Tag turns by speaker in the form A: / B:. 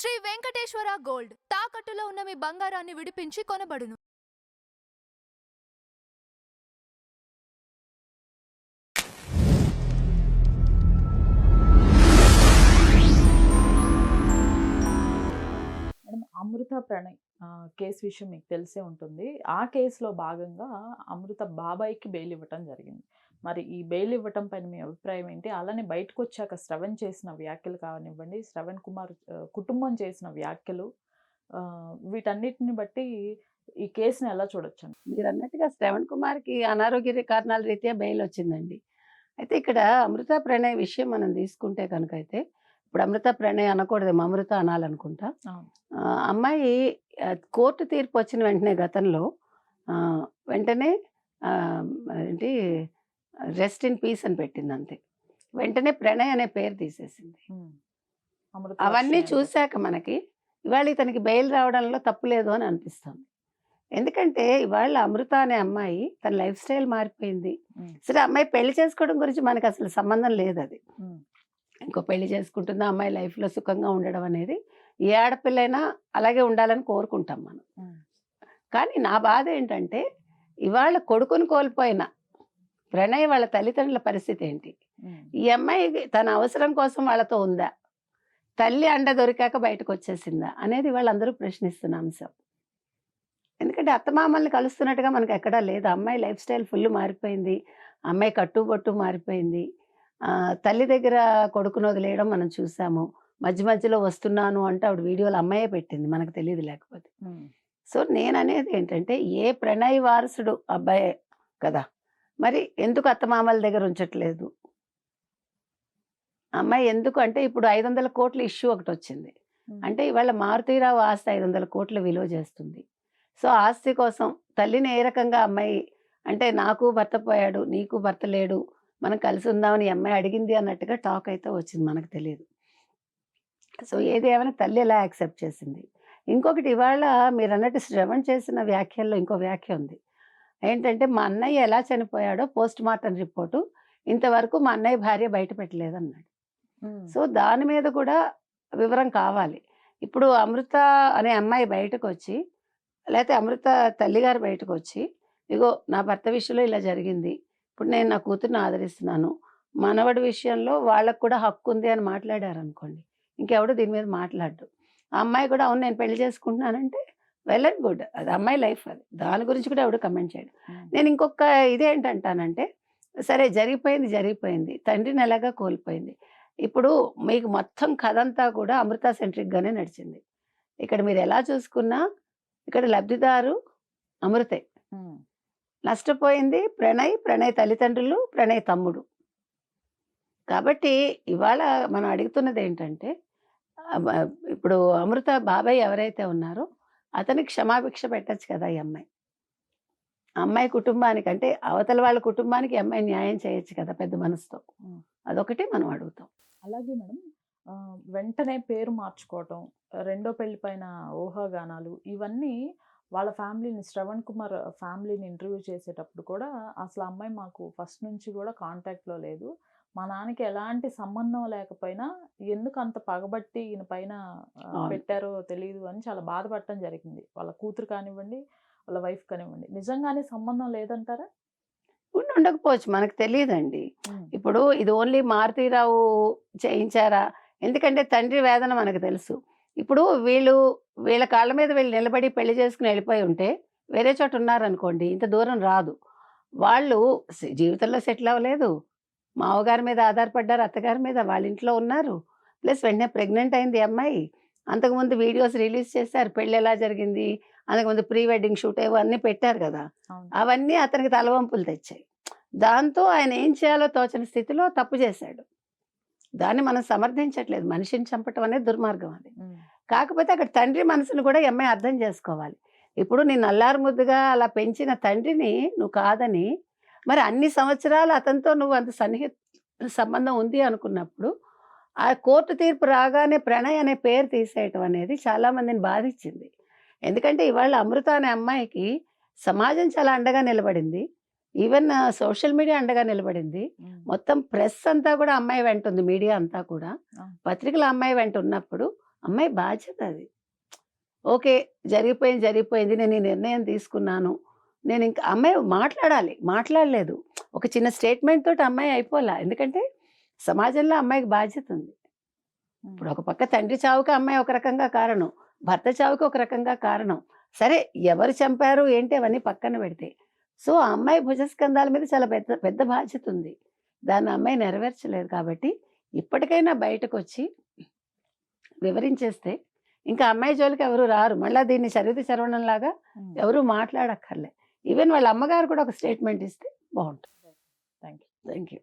A: Shri Venkateswara gold తాకట్టులో ఉన్న మీ బంగారాన్ని విడిపించి కొనబడును.
B: మేడం, అమృత ప్రణయ్ కేసు విషయం మీకు తెలిసే ఉంటుంది. ఆ కేసులో భాగంగా అమృత బాబాయ్‌కి బెయిల్ ఇవ్వటం జరిగింది. మరి ఈ బెయిల్ ఇవ్వటం పైన మీ అభిప్రాయం ఏంటి? అలానే బయటకొచ్చాక శ్రవణ్ చేసిన వ్యాఖ్యలు కానివ్వండి, శ్రవణ్ కుమార్ కుటుంబం చేసిన వ్యాఖ్యలు, వీటన్నిటిని బట్టి ఈ కేసుని ఎలా చూడొచ్చండి?
C: మీరన్నట్టుగా శ్రవణ్ కుమార్‌కి అనారోగ్య కారణాల రీత్యా బెయిల్ వచ్చిందండి. అయితే ఇక్కడ అమృత ప్రణయ్ విషయం మనం తీసుకుంటే కనుకైతే, ఇప్పుడు అమృత ప్రణయ్ అనకూడదేమో, అమృత అనాలనుకుంటా.
B: అవును.
C: అమ్మాయి కోర్టు తీర్పు వచ్చిన వెంటనే గతంలో వెంటనే ఆహ్, ఏంటి రెస్ట్ ఇన్ పీస్ అని పెట్టిందంతే. వెంటనే ప్రణయ్ అనే పేరు తీసేసింది.
B: అమృత
C: అవన్నీ
B: వర్షిణి అంటే.
C: చూసాక మనకి ఇవాళ ఇతనికి బెయిల్ రావడంలో తప్పు లేదు అని అనిపిస్తుంది. ఎందుకంటే ఇవాళ అమృత అనే అమ్మాయి తన లైఫ్ స్టైల్ మారిపోయింది.
B: హ్మ్.
C: సరే, అమ్మాయి పెళ్లి చేసుకోవడం గురించి మనకు అసలు సంబంధం లేదు. అది
B: హ్మ్.
C: ఇంకో పెళ్లి చేసుకుంటుంది, అమ్మాయి లైఫ్లో సుఖంగా ఉండడం అనేది ఏ ఆడపిల్లైనా అలాగే ఉండాలని కోరుకుంటాం మనం.
B: హ్మ్.
C: కానీ నా బాధ ఏంటంటే ఇవాళ కొడుకుని కోల్పోయిన ప్రణయ్ వాళ్ళ తల్లిదండ్రుల పరిస్థితి ఏంటి?
B: హ్మ్.
C: ఈ అమ్మాయి తన అవసరం కోసం వాళ్ళతో ఉందా, తల్లి అండ దొరికాక బయటకు వచ్చేసిందా అనేది వాళ్ళందరూ ప్రశ్నిస్తున్న అంశం. ఎందుకంటే అత్తమామల్ని కలుస్తున్నట్టుగా మనకు ఎక్కడా లేదు. అమ్మాయి లైఫ్ స్టైల్ ఫుల్ మారిపోయింది. అమ్మాయి కట్టుబొట్టు మారిపోయింది. తల్లి దగ్గర కొడుకుని వదిలేయడం మనం చూసాము. మధ్య మధ్యలో వస్తున్నాను అంటే ఆవిడ వీడియోలు అమ్మాయే పెట్టింది, మనకు తెలీదు లేకపోతే.
B: హ్మ్.
C: సో నేననేది ఏంటంటే, ఏ ప్రణయ్ వారసుడు అబ్బాయే కదా! మరి ఎందుకు అత్తమామల దగ్గర ఉంచట్లేదు? అమ్మాయి ఎందుకు అంటే ఇప్పుడు 500,00,00,000 ఇష్యూ ఒకటొచ్చింది.
B: హ్మ్.
C: అంటే ఇవాళ మారుతీరావు ఆస్తి 500,00,00,000 విలువ చేస్తుంది. సో ఆస్తి కోసం తల్లిని ఏ రకంగా అమ్మాయి అంటే, నాకు భర్త పోయాడు, నీకు భర్త లేడు, మనం కలిసి ఉందామని ఈ అమ్మాయి అడిగింది అన్నట్టుగా టాక్ అయితే వచ్చింది, మనకు తెలీదు. సో ఏది ఏమైనా తల్లి ఎలా యాక్సెప్ట్ చేసింది? ఇంకొకటి ఇవాళ మీరన్నట్టు శ్రవణ్ చేసిన వ్యాఖ్యల్లో ఇంకో వ్యాఖ్య ఉంది. ఏంటంటే, మా అన్నయ్య ఎలా చనిపోయాడో పోస్ట్ మార్టం రిపోర్టు ఇంతవరకు మా అన్నయ్య భార్య బయట పెట్టలేదన్నాడు.
B: హ్మ్.
C: సో దాని మీద కూడా వివరం కావాలి. ఇప్పుడు అమృత అనే అమ్మాయి బయటకొచ్చి, లేతే అమృత తల్లిగారు బయటకొచ్చి, ఇగో నా భర్త విషయంలో ఇలా జరిగింది. ఇప్పుడు నేను నా కూతురిని ఆదరిస్తున్నాను. మనవడి విషయంలో వాళ్ళకి కూడా హక్కుంది అని మాట్లాడారనుకోండి, ఇంకెవడు దీని మీద మాట్లాడడు. ఆ అమ్మాయి కూడా అవును నేను పెళ్లి చేసుకుంటున్నానంటే వెల్ అండ్ గుడ్. అది అమ్మాయి లైఫ్ అది. దాని గురించి కూడా ఎవడు కమెంట్ చేయడు.
B: హ్మ్.
C: నేను ఇంకొక ఇదేంటంటానంటే, సరే జరిగిపోయింది, జరిగిపోయింది. తండ్రిని ఎలాగా కోల్పోయింది. ఇప్పుడు మీకు మొత్తం కథంతా కూడా అమృత సెంట్రిక్‌గానే నడిచింది. ఇక్కడ మీరెలా చూసుకున్నా ఇక్కడ లబ్ధిదారు అమృతే.
B: హ్మ్.
C: నష్టపోయింది ప్రణయ్, ప్రణయ్ తల్లిదండ్రులు, ప్రణయ్ తమ్ముడు. కాబట్టి ఇవాళ మనం అడుగుతున్నదేంటంటే, ఆహ్, మ ఇప్పుడు అమృత బాబాయ్ ఎవరైతే ఉన్నారో అతనికి క్షమాభిక్ష పెట్టొచ్చు కదా ఈ అమ్మాయి. ఆ అమ్మాయి కుటుంబానికి అంటే అవతల వాళ్ళ కుటుంబానికి ఈ అమ్మాయి న్యాయం చేయొచ్చు కదా పెద్ద మనసుతో.
B: హ్మ్.
C: అదొకటి మనం అడుగుతాం.
B: అలాగే మేడం, వెంటనే పేరు మార్చుకోవటం, రెండో పెళ్లి పైన ఊహాగానాలు, ఇవన్నీ వాళ్ళ ఫ్యామిలీని, శ్రవణ్ కుమార్ ఫ్యామిలీని ఇంటర్వ్యూ చేసేటప్పుడు కూడా అసలు ఆ అమ్మాయి మాకు ఫస్ట్ నుంచి కూడా కాంటాక్ట్‌లో లేదు. మా నాన్నకి ఎలాంటి సంబంధం లేకపోయినా ఎందుకు అంత పగబట్టి ఈయన పైన
C: అవును.
B: పెట్టారో తెలీదు అని చాలా బాధపడటం జరిగింది. వాళ్ళ కూతురు కానివ్వండి, వాళ్ళ వైఫ్ కానివ్వండి. నిజంగానే సంబంధం లేదంటారా?
C: ఉండకపోవచ్చు, మనకు తెలీదండి.
B: హ్మ్.
C: ఇప్పుడు ఇది ఓన్లీ మారుతీరావు చేయించారా? ఎందుకంటే తండ్రి వేదన మనకు తెలుసు. ఇప్పుడు వీళ్ళ కాళ్ళ మీద వీళ్ళు నిలబడి పెళ్లి చేసుకొని ఎళ్ళిపోయి ఉంటే, వేరే చోట ఉన్నారనుకోండి, ఇంత దూరం రాదు. వాళ్ళు జీవితంలో సెటిల్ అవ్వలేదు. మావగారి మీద ఆధారపడ్డారు, అత్తగారి మీద. వాళ్ళ ఇంట్లో ఉన్నారు. ప్లస్ వెంటనే ప్రెగ్నెంట్ అయింది ఈ అమ్మాయి. అంతకుముందు వీడియోస్ రిలీజ్ చేశారు. పెళ్లెలా జరిగింది, అంతకుముందు ప్రీ వెడ్డింగ్ షూట్ ఏవో అన్నీ పెట్టారు గదా!
B: అవును.
C: అవన్నీ అతనికి తలవంపులు తెచ్చాయి. దాంతో ఆయన ఏం చేయాలో తోచని స్థితిలో తప్పు చేశాడు. దాన్ని మనం సమర్థించట్లేదు. మనిషిని చంపటం అనేది దుర్మార్గం అది.
B: హ్మ్.
C: కాకపోతే అక్కడ తండ్రి మనసుని కూడా ఈ అమ్మాయి అర్థం చేసుకోవాలి. ఇప్పుడు నిన్ను అల్లారు ముద్దుగా అలా పెంచిన తండ్రిని నువ్వు కాదని, మరి అన్ని సంవత్సరాలు అతనితో నువ్వు అంత సన్నిహిత సంబంధం ఉంది అనుకున్నప్పుడు, ఆ కోర్టు తీర్పు రాగానే ప్రణయ్ అనే పేరు తీసేయటం అనేది చాలా మందిని బాధించింది. ఎందుకంటే ఇవాళ అమృత అనే అమ్మాయికి సమాజం చాలా అండగా నిలబడింది. ఈవెన్ సోషల్ మీడియా అండగా నిలబడింది.
B: హ్మ్.
C: మొత్తం ప్రెస్ అంతా కూడా అమ్మాయి వెంట ఉంది. మీడియా అంతా కూడా.
B: ఆ!
C: పత్రికలు అమ్మాయి వెంట ఉన్నప్పుడు అమ్మాయి బాధ్యత అది. ఓకే. జరిగిపోయింది. నేను ఈ నిర్ణయం తీసుకున్నాను. నేను ఇంకా అమ్మాయి మాట్లాడాలి. మాట్లాడలేదు. ఒక చిన్న స్టేట్‌మెంట్ తోటి అమ్మాయి అయిపోలా. ఎందుకంటే సమాజంలో అమ్మాయికి బాధ్యత ఉంది. ఇప్పుడు ఒక పక్క తండ్రి చావుకి అమ్మాయి ఒక రకంగా కారణం. భర్త చావుకి ఒక రకంగా కారణం. సరే ఎవరు చంపారు ఏంటి అవన్నీ పక్కన పెడితే. సో, ఆ అమ్మాయి భుజస్కంధాల మీద చాలా పెద్ద పెద్ద బాధ్యత ఉంది. దాన్ని ఆ అమ్మాయి నెరవేర్చలేదు కాబట్టి ఇప్పటికైనా బయటకొచ్చి వివరించేస్తే ఇంకా అమ్మాయి జోలికి ఎవరు రారు. మళ్ళా దీన్ని చరివిత చరవణంలాగా
B: ఉమ్.
C: ఎవరు మాట్లాడక్కర్లే. ఈవెన్ వాళ్ళ అమ్మగారు కూడా ఒక స్టేట్‌మెంట్ ఇస్తే బావుంటుంది.
B: Thank you.
C: Thank you.